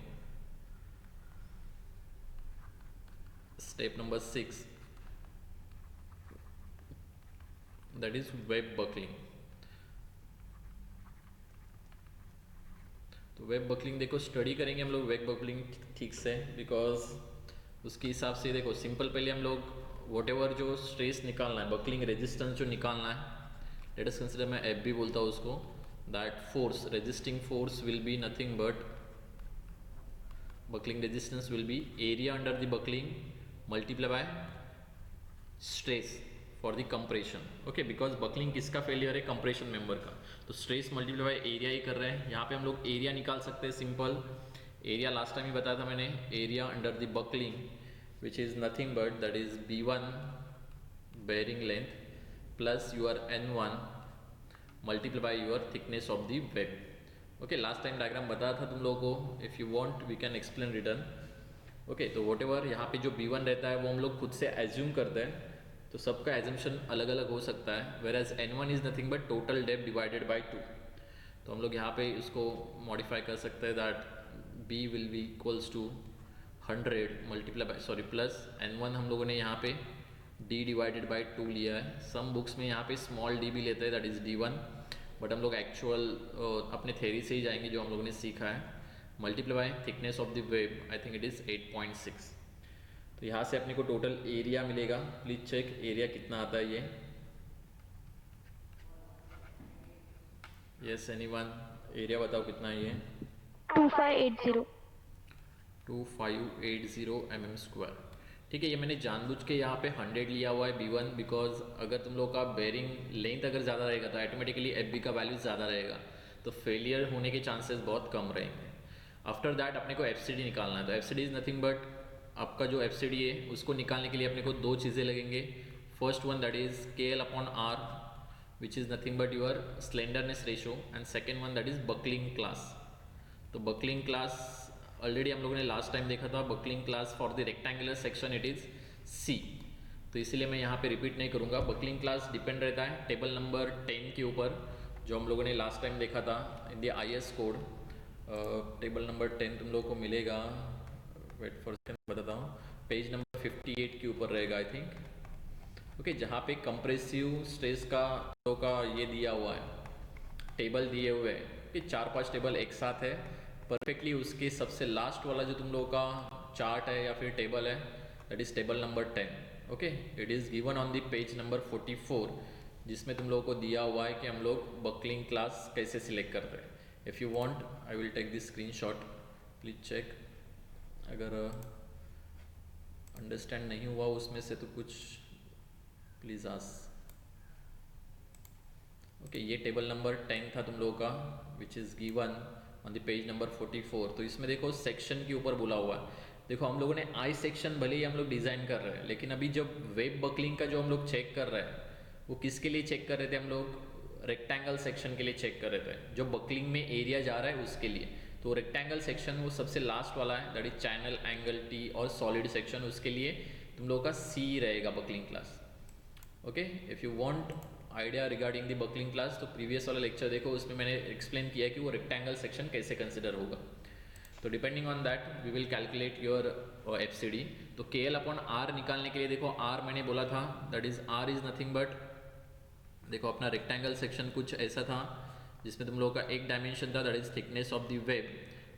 Step number 6 that is web buckling। तो web buckling देखो study करेंगे हम लोग वेब बकलिंग ठीक से, because उसके हिसाब से देखो सिंपल पहले हम लोग वॉट एवर जो स्ट्रेस निकालना है, बकलिंग रेजिस्टेंस जो निकालना है, लेट अस कंसिडर, मैं एफ भी बोलता हूँ उसको, that force resisting force will be nothing but buckling resistance will be area under the buckling multiply by stress for the compression. Okay, because buckling किसका failure है, कंप्रेशन मेंबर का, तो stress multiply by area ही कर रहे हैं। यहाँ पे हम लोग एरिया निकाल सकते हैं, सिंपल एरिया लास्ट टाइम ही बताया था मैंने, area under the buckling which is nothing but that is B1 bearing length plus your N1 multiply by your thickness of the web. Okay, last time diagram बताया था तुम लोगों को, if you want we can explain return. Okay, तो whatever यहाँ पे जो B1 रहता है वो हम लोग खुद से एज्यूम करते हैं, तो सबका एजम्पशन अलग अलग हो सकता है, whereas N1 is nothing but total depth divided by 2, तो हम लोग यहाँ पे इसको मॉडिफाई कर सकते हैं that B will be equals to 100 multiply by sorry plus N1 हम लोगों ने यहाँ पे D डिवाइडेड बाय 2 लिया है। सम बुक्स में यहाँ पे स्मॉल d भी लेते हैं दैट इज़ D1, बट हम लोग एक्चुअल अपने थेरी से ही जाएंगे जो हम लोगों ने सीखा है, multiply by thickness of the web I think it is 8.6। तो यहाँ से अपने को टोटल एरिया मिलेगा, प्लीज चेक एरिया कितना आता है ये, यस एनीवन एरिया बताओ कितना है ये, 2580 2580 mm²। ठीक है, ये मैंने जानबूझ के यहाँ पे 100 लिया हुआ है B1 बिकॉज अगर तुम लोग का बेरिंग लेंथ अगर ज़्यादा रहेगा तो ऑटोमेटिकली FB का वैल्यू ज़्यादा रहेगा, तो फेलियर होने के चांसेस बहुत कम रहेंगे। आफ्टर दैट अपने को FCD निकालना है, तो FCD इज़ नथिंग बट आपका जो FCD है उसको निकालने के लिए अपने को दो चीज़ें लगेंगे। First one that is KL/R which is nothing but your slenderness ratio, and second one that is buckling class. तो बकलिंग क्लास ऑलरेडी हम लोगों ने लास्ट टाइम देखा था, buckling class for the rectangular section it is C, तो इसीलिए मैं यहाँ पे रिपीट नहीं करूँगा। बकलिंग क्लास डिपेंड रहता है टेबल नंबर 10 के ऊपर, जो हम लोगों ने लास्ट टाइम देखा था in the IS code. Table number 10 तुम लोगों को मिलेगा, वेट फॉर सेकंड बताता हूँ, पेज नंबर 58 के ऊपर रहेगा आई थिंक। ओके, जहाँ पे कंप्रेसिव स्ट्रेस का ये दिया हुआ है, टेबल दिए हुए हैं कि 4-5 टेबल एक साथ है परफेक्टली, उसके सबसे लास्ट वाला जो तुम लोगों का चार्ट है या फिर टेबल है that is table number 10। Okay, it is given on the page number 44, जिसमें तुम लोगों को दिया हुआ है कि हम लोग बकलिंग क्लास कैसे सिलेक्ट करते हैं। If you want I will take this screenshot, please check. अगर अंडरस्टैंड नहीं हुआ उसमें से तो कुछ प्लीज़ आस्क। ओके, ये टेबल नंबर 10 था तुम लोगों का which is given on the page number 44। तो इसमें देखो सेक्शन के ऊपर बोला हुआ है देखो हम लोगों ने आई सेक्शन भले ही हम लोग डिज़ाइन कर रहे हैं, लेकिन अभी जब वेब बकलिंग का जो हम लोग चेक कर रहे हैं वो किसके लिए चेक कर रहे थे, हम लोग रेक्टेंगल सेक्शन के लिए चेक कर रहे थे, जो बकलिंग में एरिया जा रहा है उसके लिए। तो रेक्टेंगल सेक्शन वो सबसे लास्ट वाला है, that is channel, angle, T और सॉलिड सेक्शन, उसके लिए तुम लोगों का सी रहेगा buckling class. Okay, if you want idea regarding the buckling class तो प्रीवियस वाला लेक्चर देखो, उसमें मैंने एक्सप्लेन किया कि वो रेक्टेंगल सेक्शन कैसे कंसिडर होगा। तो depending on that we will calculate your FCD. तो KL अपॉन आर निकालने के लिए देखो आर मैंने बोला था that is R is nothing but, देखो अपना रेक्टेंगल सेक्शन कुछ ऐसा था जिसमें तुम लोगों का एक डायमेंशन था that is thickness of the web,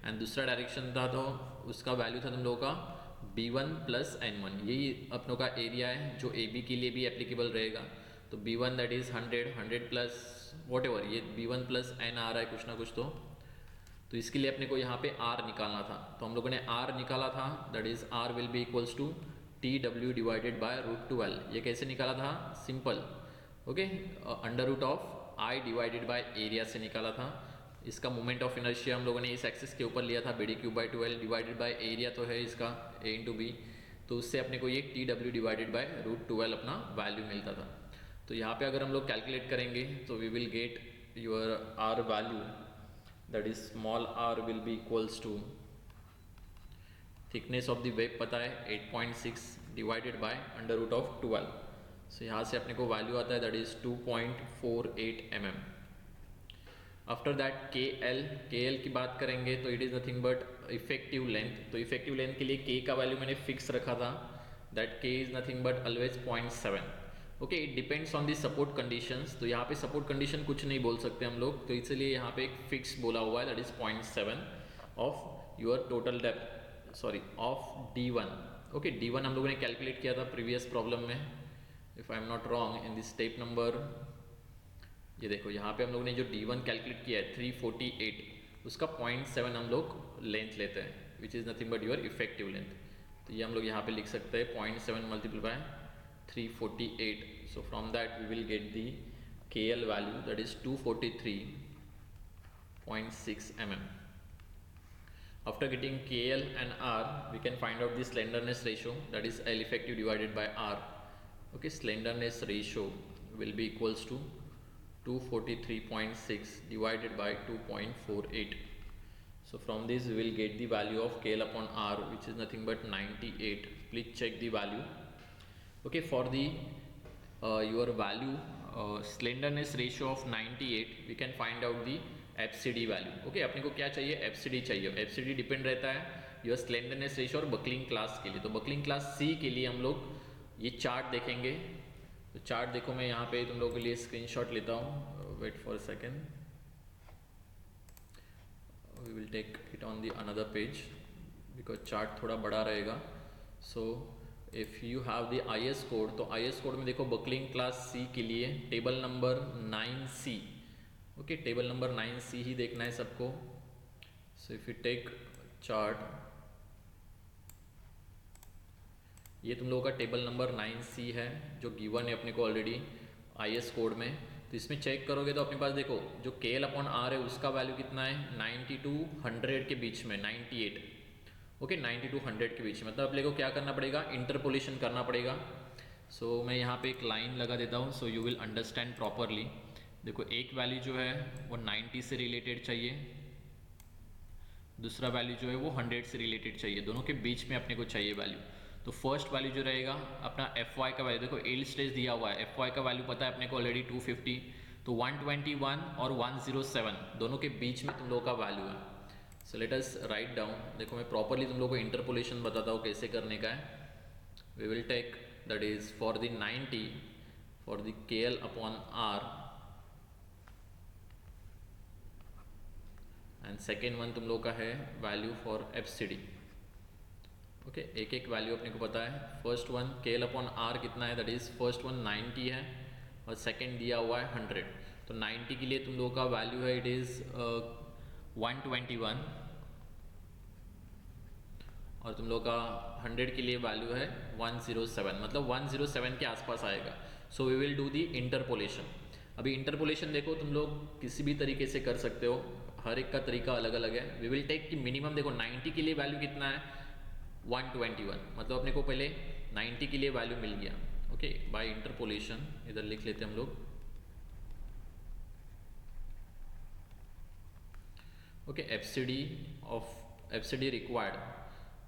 and दूसरा डायरेक्शन था तो उसका वैल्यू था तुम लोगों का B1 प्लस N1। यही अपनों का एरिया है जो AB के लिए भी एप्लीकेबल रहेगा। तो B1 that is 100 plus what ever, ये B1 प्लस N आ रहा है कुछ ना कुछ। तो इसके लिए अपने को यहाँ पे R निकालना था, तो हम लोगों ने R निकाला था that is R will be equals to TW divided by √12। ये कैसे निकाला था, simple, okay, under root of I divided by area से निकाला था। इसका मोमेंट ऑफ इनर्शिया हम लोगों ने इस एक्सिस के ऊपर लिया था, BD3/12 डिवाइडेड बाय एरिया तो है इसका A इंटू बी, तो उससे अपने को ये TW डिवाइडेड बाय √12 अपना वैल्यू मिलता था। तो यहाँ पे अगर हम लोग कैलकुलेट करेंगे तो we will get your R value that is small r will be equals to thickness of the web पता है 8.6 divided by under root of 12। So यहाँ से अपने को वैल्यू आता है that is 2.48 mm। After that KL की बात करेंगे तो it is nothing but effective length. तो इफेक्टिव लेंथ के लिए K का वैल्यू मैंने फिक्स रखा था that K is nothing but always 0.7। Okay, it depends on the support conditions. तो यहाँ पे सपोर्ट कंडीशन कुछ नहीं बोल सकते हम लोग, तो इसलिए यहाँ पे एक फिक्स बोला हुआ है that is 0.7 of your total depth, sorry of D1। Okay, D1 हम लोगों ने कैलकुलेट किया था प्रीवियस प्रॉब्लम में, if I am not wrong in this step number. ये देखो यहाँ पे हम लोगों ने जो D1 कैलकुलेट किया है 348, उसका 0.7 हम लोग लेंथ लेते हैं which is nothing but your effective length. तो ये हम लोग यहाँ पे लिख सकते हैं 0.7 multiply by 348। So from that we will get the KL value that is 243.6 mm. After getting KL and R, we can find out the slenderness ratio that is L effective divided by R. Okay, slenderness ratio will be equals to 243.6 divided by 2.48. So from this we will get the value of KL upon R which is nothing but 98. Please check the value. Okay, for the your value slenderness ratio of 98 we can find out the FCD value. Okay, अपने को क्या चाहिए, FCD चाहिए। FCD depend रहता है your slenderness ratio और buckling class के लिए। तो बकलिंग क्लास C के लिए हम लोग ये चार्ट देखेंगे। तो चार्ट देखो, मैं यहाँ पे तुम लोगों के लिए स्क्रीनशॉट लेता हूँ, wait for a second, we will take it on the another page because chart थोड़ा बड़ा रहेगा। So if you have the IS code, तो IS कोड में देखो बकलिंग क्लास C के लिए table number 9C। Okay, table number 9C ही देखना है सबको। So if you take chart, ये तुम लोगों का टेबल नंबर 9C है जो गिवन है अपने को ऑलरेडी IS कोड में। तो इसमें चेक करोगे तो अपने पास देखो जो KL अपॉन R है उसका वैल्यू कितना है 90 to 100 के बीच में, 98। ओके, 90 to 100 के बीच में, मतलब अपने को क्या करना पड़ेगा, इंटरपोलेशन करना पड़ेगा। सो मैं यहाँ पे एक लाइन लगा देता हूँ so you will understand properly. देखो एक वैल्यू जो है वो 90 से रिलेटेड चाहिए, दूसरा वैल्यू जो है वो 100 से रिलेटेड चाहिए, दोनों के बीच में अपने को चाहिए वैल्यू। तो फर्स्ट वैल्यू जो रहेगा अपना FY का वैल्यू, देखो यील्ड स्ट्रेस दिया हुआ है, FY का वैल्यू पता है अपने को ऑलरेडी 250, तो 121 और 107 दोनों के बीच में तुम लोगों का वैल्यू है। सो लेट अस राइट डाउन। देखो मैं प्रॉपरली तुम लोगों को इंटरपोलेशन बताता हूँ कैसे करने का है। We will take that is for the 90 for the KL upon R and second one तुम लोग का है वैल्यू फॉर FCD। ओके, एक एक वैल्यू अपने को पता है। First one KL upon R कितना है, दैट इज फर्स्ट वन 90 है और सेकेंड दिया हुआ है 100। तो 90 के लिए तुम लोगों का वैल्यू है इट इज़ 121 और तुम लोग का 100 के लिए वैल्यू है 107, मतलब 107 के आसपास आएगा। So we will do the interpolation. अभी इंटरपोलेशन देखो तुम लोग किसी भी तरीके से कर सकते हो, हर एक का तरीका अलग अलग है। वी विल टेक कि मिनिमम देखो 90 के लिए वैल्यू कितना है 121, मतलब अपने को पहले 90 के लिए वैल्यू मिल गया। ओके, बाय इंटरपोलेशन इधर लिख लेते हम लोग। Okay, FCD required.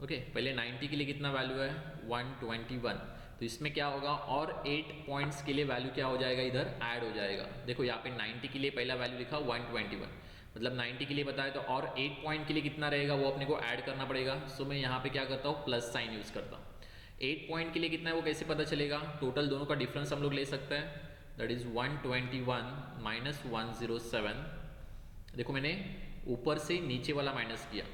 ओके, पहले 90 के लिए कितना वैल्यू है 121, तो इसमें क्या होगा और 8 पॉइंट्स के लिए वैल्यू क्या हो जाएगा इधर ऐड हो जाएगा। देखो यहाँ पे 90 के लिए पहला वैल्यू लिखा 121, मतलब 90 के लिए बताया तो और 8 पॉइंट के लिए कितना रहेगा वो अपने को ऐड करना पड़ेगा। सो मैं यहाँ पे क्या करता हूँ प्लस साइन यूज करता हूँ। 8 पॉइंट के लिए कितना है वो कैसे पता चलेगा, टोटल दोनों का डिफरेंस हम लोग ले सकते हैं, दैट इज 121 माइनस 107। देखो मैंने ऊपर से नीचे वाला माइनस किया,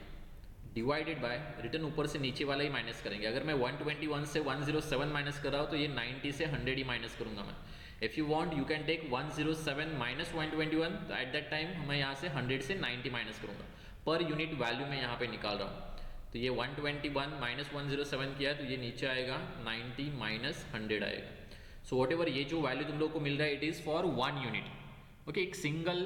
डिवाइडेड बाय रिटर्न ऊपर से नीचे वाला ही माइनस करेंगे। अगर मैं 121 से 107 माइनस कर रहा हूँ तो ये 90 से 100 ही माइनस करूंगा मैं। If you want you can take 107 minus 121, तो एट दैट टाइम मैं यहाँ से 100 से 90 माइनस करूंगा। पर यूनिट वैल्यू मैं यहाँ पे निकाल रहा हूँ, तो ये 121 माइनस 107 किया है तो ये नीचे आएगा 90 माइनस 100 आएगा। सो वॉट एवर ये जो वैल्यू तुम लोग को मिल रहा है it is for 1 unit. Okay, एक सिंगल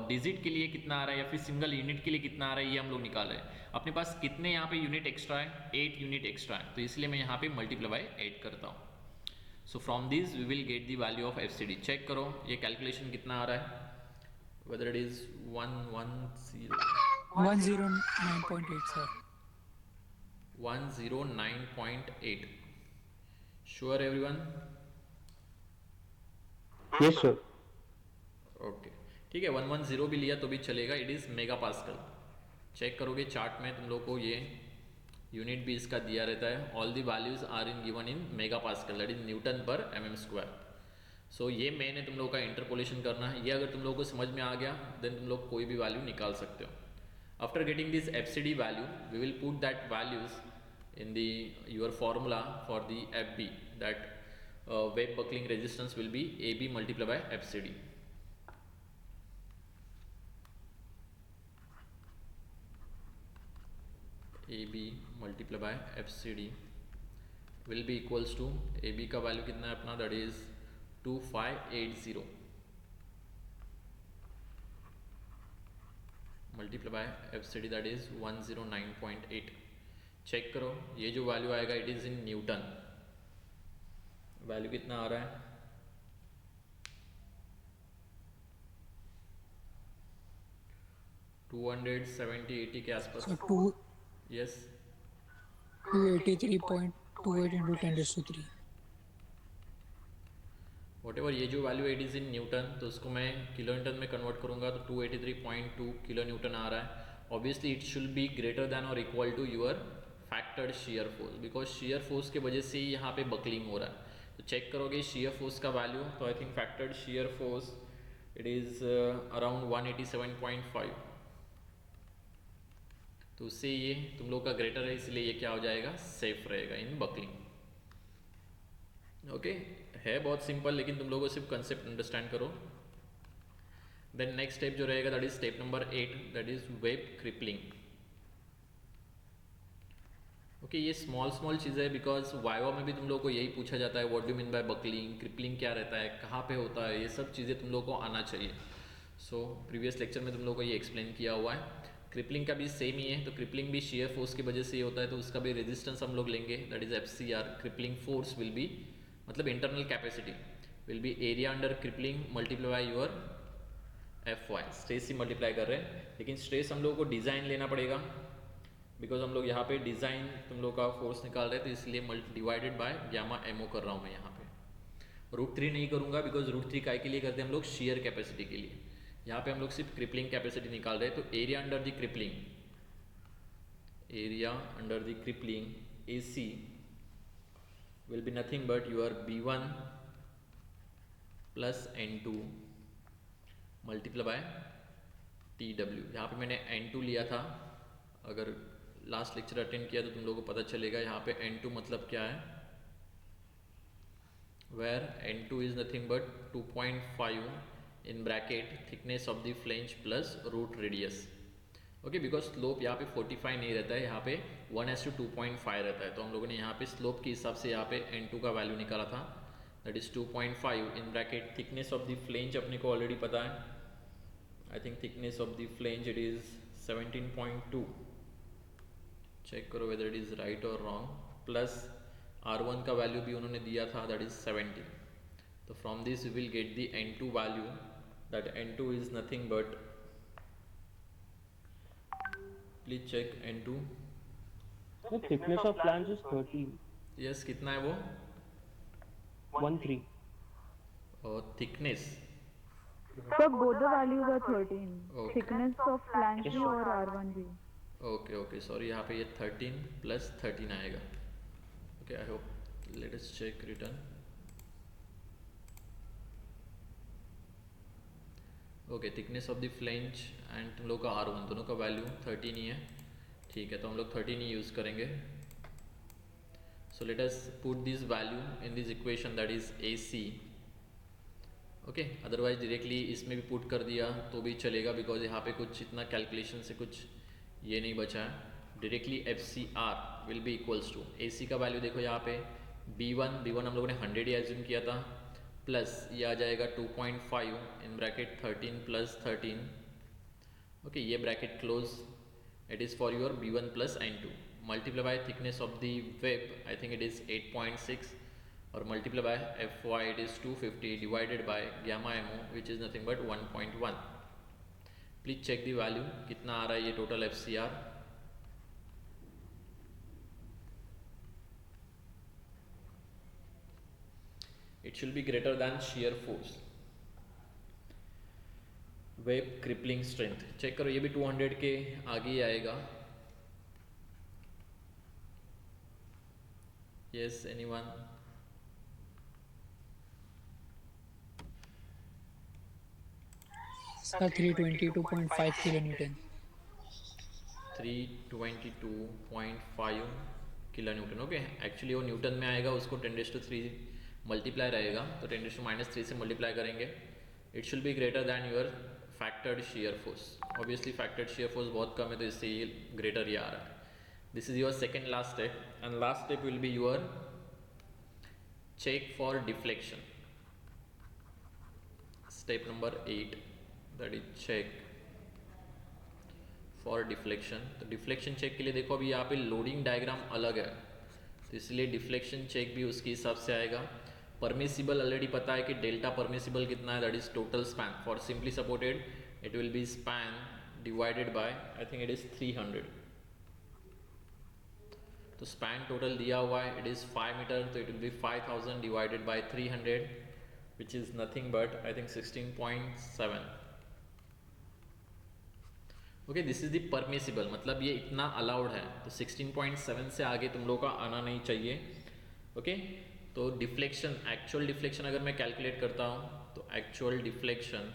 डिजिट के लिए कितना आ रहा है या फिर सिंगल यूनिट के लिए कितना आ रहा है ये हम लोग निकाल रहे हैं। अपने पास कितने यहाँ पे यूनिट एक्स्ट्रा है, 8 यूनिट एक्स्ट्रा है, तो इसलिए मैं यहाँ पे मल्टीप्लाई बाय 8 करता हूँ। So from this we will get the value of FCD. Check करो ये कैलकुलेशन कितना आ रहा है, whether it is 109.8 sir. 109.8। Sure everyone? Yes sir. Okay, ठीक है, 110 भी लिया तो भी चलेगा, it is mega pascal. Check करोगे चार्ट में तुम लोग को ये यूनिट भी इसका दिया रहता है, all the values are in given in mega pascal, that is newton per mm square. सो ये मेन है तुम लोग का इंटरपोलेशन करना है। ये अगर तुम लोग को समझ में आ गया देन तुम लोग कोई भी वैल्यू निकाल सकते हो। After getting this FCD value we will put that values in the your formula for the FB, that web buckling resistance will be AB multiplied by FCD. AB multiplied by FCD will be equals to AB का value कितना है अपना, that is 2580 multiplied by FCD, that is 109.8। Check करो ये जो value आएगा it is in newton. Value कितना आ रहा है 270-80 के आसपास। So yes 283.28 into 10⁻³ what ever ये जो value it is in Newton, तो उसको मैं किलो न्यूटन में कन्वर्ट करूंगा तो 283.2 किलो न्यूटन आ रहा है। Obviously it should be greater than और equal to your factored shear force, because shear force के वजह से ही यहाँ पे बकलिंग हो रहा है। तो चेक करोगे शेयर फोर्स का वैल्यू, तो I think factored shear force it is around 187.5, तो उससे ये तुम लोग का ग्रेटर है, इसलिए ये क्या हो जाएगा सेफ रहेगा इन बकलिंग। ओके, है बहुत सिंपल, लेकिन तुम लोगों को सिर्फ कंसेप्ट अंडरस्टैंड करो। देन नेक्स्ट स्टेप जो रहेगा that is step number 8, that is web crippling. Okay, ये स्मॉल चीज़ है बिकॉज वाइवा में भी तुम लोग को यही पूछा जाता है, what do mean by buckling, crippling क्या रहता है, कहाँ पे होता है, ये सब चीज़ें तुम लोग को आना चाहिए। सो प्रीवियस लेक्चर में तुम लोग को ये एक्सप्लेन किया हुआ है। क्रिपलिंग का भी सेम ही है, तो क्रिपलिंग भी शेयर फोर्स की वजह से ये होता है, तो उसका भी रेजिस्टेंस हम लोग लेंगे, that is FCR। Crippling force will be मतलब internal capacity will be area under crippling multiply by your FY। Stress ही मल्टीप्लाई कर रहे हैं, लेकिन स्ट्रेस हम लोग को डिज़ाइन लेना पड़ेगा बिकॉज हम लोग यहाँ पे डिज़ाइन तुम लोग का फोर्स निकाल रहे हैं, तो इसलिए डिवाइडेड बाय गामा MO कर रहा हूँ मैं यहाँ पे। √3 नहीं करूँगा बिकॉज √3 काय के लिए करते हैं हम लोग, शेयर कैपेसिटी के लिए। यहाँ पे हम लोग सिर्फ क्रिपलिंग कैपेसिटी निकाल रहे हैं, तो area under the crippling, area under the crippling AC will be nothing but your B1 plus N2 multiply by TW। यहाँ पे मैंने N2 लिया था, अगर लास्ट लेक्चर अटेंड किया तो तुम लोगों को पता चलेगा यहाँ पे N2 मतलब क्या है, where N2 is nothing but 2.5 in bracket thickness of the flange plus root radius। Okay, because slope यहाँ पे 45 नहीं रहता है, यहाँ पे 1:2.5 रहता है, तो हम लोगों ने यहाँ पे स्लोप के हिसाब से यहाँ पे N2 का वैल्यू निकाला था, that is 2.5 in bracket thickness of the flange अपने को ऑलरेडी पता है, I think thickness of the flange it is 17.2। Check करो वेदर इट इज़ राइट और रॉन्ग। प्लस R1 का वैल्यू भी उन्होंने दिया था, दैट इज 70। तो from this we will get the N2 value, that N2 is nothing but, please check N2। The thickness of flange is 13. Yes, कितना है वो? 13. और thickness, So both the values are 13. Okay. Thickness of flange Yes, भी sir. और R1 भी. Okay okay sorry, यहाँ पे ये 13 प्लस 13 आएगा। Okay, I hope, let us check return. Okay, thickness of the flange and तुम लोग का R1 दोनों का वैल्यू 13 ही है। ठीक है, तो हम लोग 13 ही यूज़ करेंगे। सो let us put this value in this equation, that is AC। Okay, otherwise directly इसमें भी पुट कर दिया तो भी चलेगा, बिकॉज यहाँ पे कुछ इतना कैलकुलेशन से कुछ ये नहीं बचा है। Directly FCR will be equals to AC का वैल्यू देखो यहाँ पे B1 हम लोगों ने 100 ही एज्यूम किया था, प्लस ये आ जाएगा 2.5 इन ब्रैकेट 13 प्लस 13। ओके, ये bracket close, it is for your B1 plus N2 multiply by thickness of the web, I think it is 8.6, और multiply by FY it is 250 divided by gamma MO which is nothing but 1.1। Please check the value कितना आ रहा है ये total FCR। It should be greater than shear force, web crippling strength. Check करो, ये भी 200 के आगे ही आएगा। Yes, anyone? Sir, 322.5 kilonewton. 322.5 kilo newton. Okay, actually वो न्यूटन में आएगा, उसको 10⁻³ मल्टीप्लाई रहेगा, तो 10⁻³ से मल्टीप्लाई करेंगे। It should be greater then your factored shear force. Obviously factored shear force बहुत कम है, तो इससे ये ग्रेटर ही आ रहा है। This is your second last step, and last step will be your check for deflection. Step number 8, that is check for deflection. तो deflection check के लिए देखो, अभी यहाँ पे लोडिंग डायग्राम अलग है, तो इसलिए डिफ्लेक्शन चेक भी उसके हिसाब से आएगा। परमिसिबल ऑलरेडी पता है कि डेल्टा परमिसिबल कितना है, that is total span. For simply supported it will B span divided by, I think it is 300। तो स्पैन टोटल दिया हुआ है, इट इज 5 मीटर, तो it will B 5000 divided by 300 which is nothing but I think 16.7। Okay, this is the permissible, मतलब ये इतना allowed है, तो 16.7 से आगे तुम लोगों का आना नहीं चाहिए। ओके, तो डिफ्लेक्शन, एक्चुअल डिफ्लेक्शन अगर मैं कैलकुलेट करता हूँ, तो एक्चुअल डिफ्लेक्शन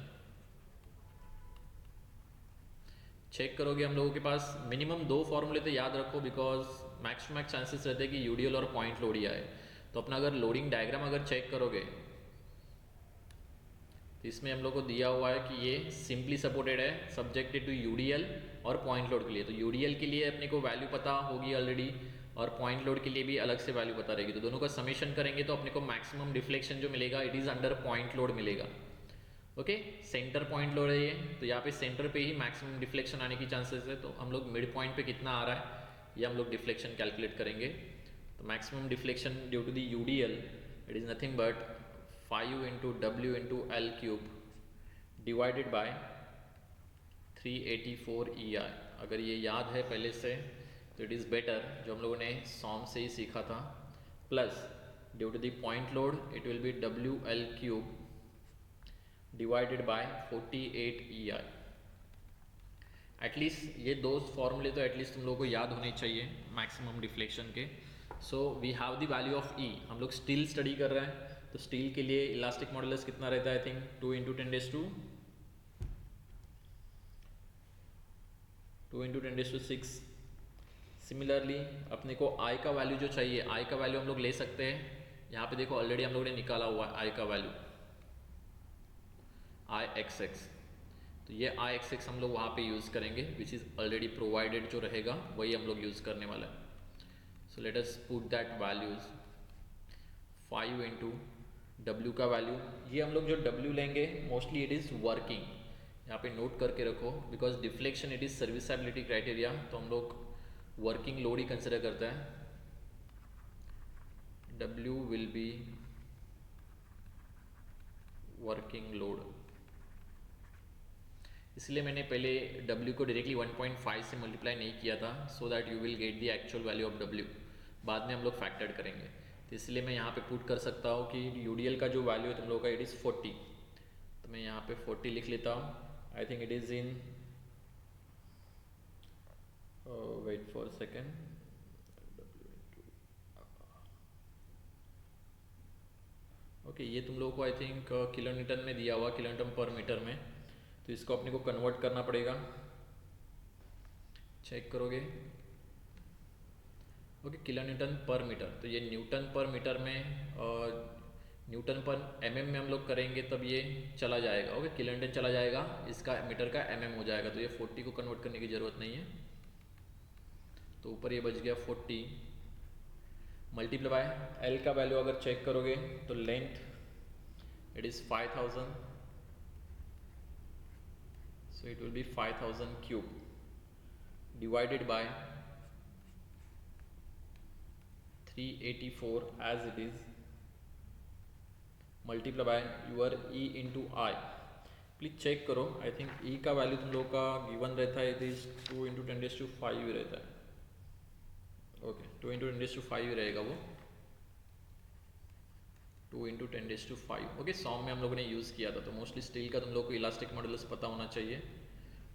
चेक करोगे, हम लोगों के पास मिनिमम 2 फॉर्मूले तो याद रखो, because max to max chances रहते हैं कि यूडीएल और पॉइंट लोड ही आए। तो अपना अगर लोडिंग डायग्राम अगर चेक करोगे, तो इसमें हम लोग को दिया हुआ है कि ये सिंपली सपोर्टेड है, सब्जेक्टेड टू यूडीएल और पॉइंट लोड के लिए। तो यूडीएल के लिए अपने को वैल्यू पता होगी ऑलरेडी, और पॉइंट लोड के लिए भी अलग से वैल्यू पता रहेगी। तो दोनों का समेशन करेंगे तो अपने को मैक्सिमम डिफ्लेक्शन जो मिलेगा, it is under point load मिलेगा। ओके, सेंटर पॉइंट लोड है ये, तो यहाँ पे सेंटर पे ही मैक्सिमम डिफ्लेक्शन आने की चांसेस है। तो हम लोग मिड पॉइंट पे कितना आ रहा है, ये हम लोग डिफ्लेक्शन कैलकुलेट करेंगे। तो maximum deflection due to the UDL, it is nothing but 5 into W into L cube divided by 384 EI। अगर ये याद है पहले से तो इट इज़ बेटर, जो हम लोगों ने सॉम से ही सीखा था, plus due to the point load it will be WL cube divided by 48 EI। At least ये 2 फॉर्मूले तो एटलीस्ट तुम लोगों को याद होने चाहिए मैक्सिमम डिफ्लेक्शन के। So we have the value of E। हम लोग स्टील स्टडी कर रहे हैं, तो स्टील के लिए इलास्टिक मॉडुलस कितना रहता है, आई थिंक 2 इंटू 10⁻6। सिमिलरली अपने को I का वैल्यू जो चाहिए, I का वैल्यू हम लोग ले सकते हैं। यहाँ पे देखो ऑलरेडी हम लोगों ने निकाला हुआ है I का वैल्यू, IXX। तो ये IXX हम लोग वहाँ पे यूज़ करेंगे, विच इज़ ऑलरेडी प्रोवाइडेड, जो रहेगा वही हम लोग यूज़ करने वाला है। सो let us put that values. 5 into W का वैल्यू, ये हम लोग जो W लेंगे मोस्टली इट इज़ वर्किंग, यहाँ पे नोट करके रखो, because deflection it is serviceability criteria. तो हम लोग वर्किंग लोड ही कंसिडर करता है। W will be working load, इसलिए मैंने पहले W को डायरेक्टली 1.5 से मल्टीप्लाई नहीं किया था, सो that you will get the actual value of W। बाद में हम लोग फैक्टर्ड करेंगे, तो इसलिए मैं यहाँ पे पुट कर सकता हूँ कि UDL का जो वैल्यू है तुम लोगों का इट इज़ 40, तो मैं यहाँ पे 40 लिख लेता हूँ। I think it is in wait for second, okay ये तुम लोगों को आई थिंक किलो न्यूटन में दिया हुआ, किलो न्यूटन पर मीटर में, तो इसको अपने को कन्वर्ट करना पड़ेगा। चेक करोगे, ओके किलो न्यूटन पर मीटर, तो ये न्यूटन पर मीटर में न्यूटन पर mm में हम लोग करेंगे तब ये चला जाएगा। ओके किलो न्यूटन चला जाएगा, इसका मीटर का mm हो जाएगा, तो ये 40 को कन्वर्ट करने की ज़रूरत नहीं है। तो ऊपर ये बच गया 40 मल्टीप्लाई बाय L का वैल्यू अगर चेक करोगे तो length it is 5000, so it will be 5000 cube divided by 384 as it is, multiply by your E into I। Please check करो, आई थिंक E का वैल्यू तुम लोग का गिवन रहता है, इट इज 2 इंटू 10⁵ ही रहता है। ओके 2 इंटू 10⁵ ही रहेगा वो, 2 इंटू 10⁵। ओके सॉम में हम लोगों ने यूज़ किया था, तो मोस्टली स्टील का तुम लोग को इलास्टिक मॉडुलस पता होना चाहिए।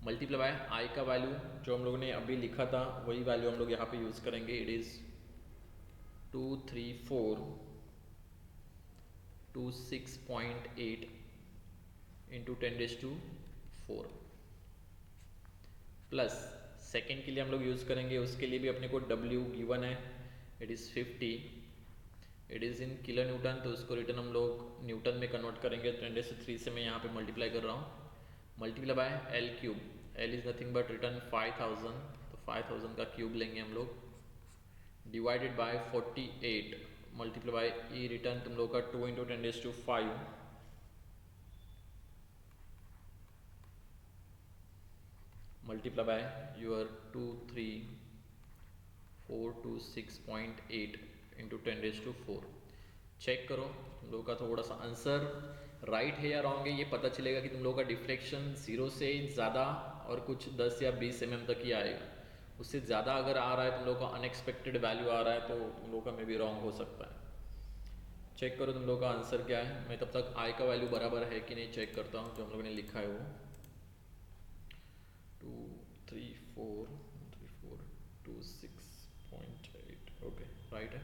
मल्टीप्लाई बाय आई का वैल्यू जो हम लोगों ने अभी लिखा था वही वैल्यू हम लोग यहाँ पे यूज़ करेंगे, it is 23426.8 into 10⁴ plus second के लिए हम लोग यूज़ करेंगे, उसके लिए भी अपने को W गिवन है, it is 50, it is in kilo Newton, तो उसको रिटर्न हम लोग न्यूटन में कन्वर्ट करेंगे। 10⁻³ से मैं यहाँ पे मल्टीप्लाई कर रहा हूँ, multiply by L cube, L is nothing but return 5000, तो 5000 का क्यूब लेंगे हम लोग, divided by 48 multiply by E return तुम लोग का 2 into 10⁵, multiply by your 23426.8 into 10⁴। Check करो तुम लोगों का थोड़ा सा आंसर राइट है या रॉन्ग है, ये पता चलेगा कि तुम लोगों का डिफ्लेक्शन 0 से ज़्यादा और कुछ 10 या 20 mm तक ही आएगा। उससे ज़्यादा अगर आ रहा है तुम लोगों का अनएक्सपेक्टेड वैल्यू आ रहा है, तो तुम लोगों का मे बी रॉन्ग हो सकता है। चेक करो तुम लोगों का आंसर क्या है। मैं तब तक आई का वैल्यू बराबर है कि नहीं चेक करता हूँ, जो हम लोगों ने लिखा है वो 23426.8 ओके राइट है।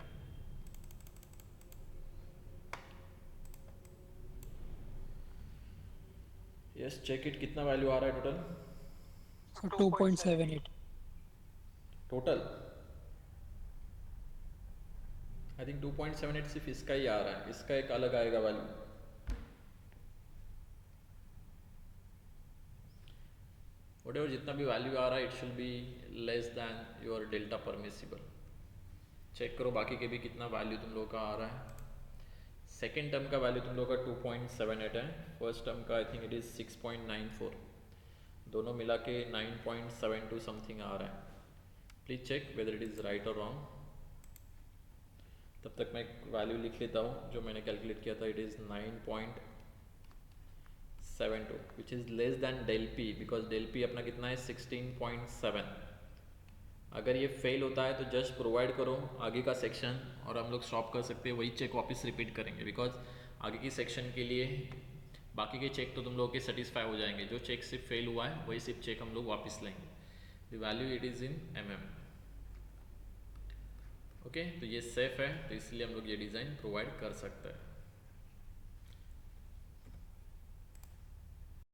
यस चेक इट, कितना वैल्यू आ रहा है टोटल? 2.78। टोटल आई थिंक 2.78 सिर्फ इसका ही आ रहा है, इसका एक अलग आएगा वैल्यू। व्हाटएवर जितना भी वैल्यू आ रहा है it should be less than your delta permissible. Check करो बाकी के भी कितना वैल्यू तुम लोगों का आ रहा है। सेकेंड टर्म का वैल्यू तुम लोगों का 2.78 है, फर्स्ट टर्म का आई थिंक इट इज़ 6.94, दोनों मिला के 9.72 समथिंग आ रहा है। Please check whether it is right और रॉन्ग। तब तक मैं वैल्यू लिख लेता हूँ जो मैंने कैलकुलेट किया था, it is 9.72 which is less than del P, because del P अपना कितना है 16.7। अगर ये फेल होता है तो जस्ट प्रोवाइड करो आगे का सेक्शन और हम लोग स्टॉप कर सकते हैं, वही चेक वापस रिपीट करेंगे, बिकॉज आगे की सेक्शन के लिए बाकी के चेक तो तुम लोगों के सेटिस्फाई हो जाएंगे। जो चेक सिर्फ फेल हुआ है वही सिर्फ चेक हम लोग वापस लेंगे। The value it is in mm। Okay तो ये सेफ है, तो इसलिए हम लोग ये डिज़ाइन प्रोवाइड कर सकते हैं।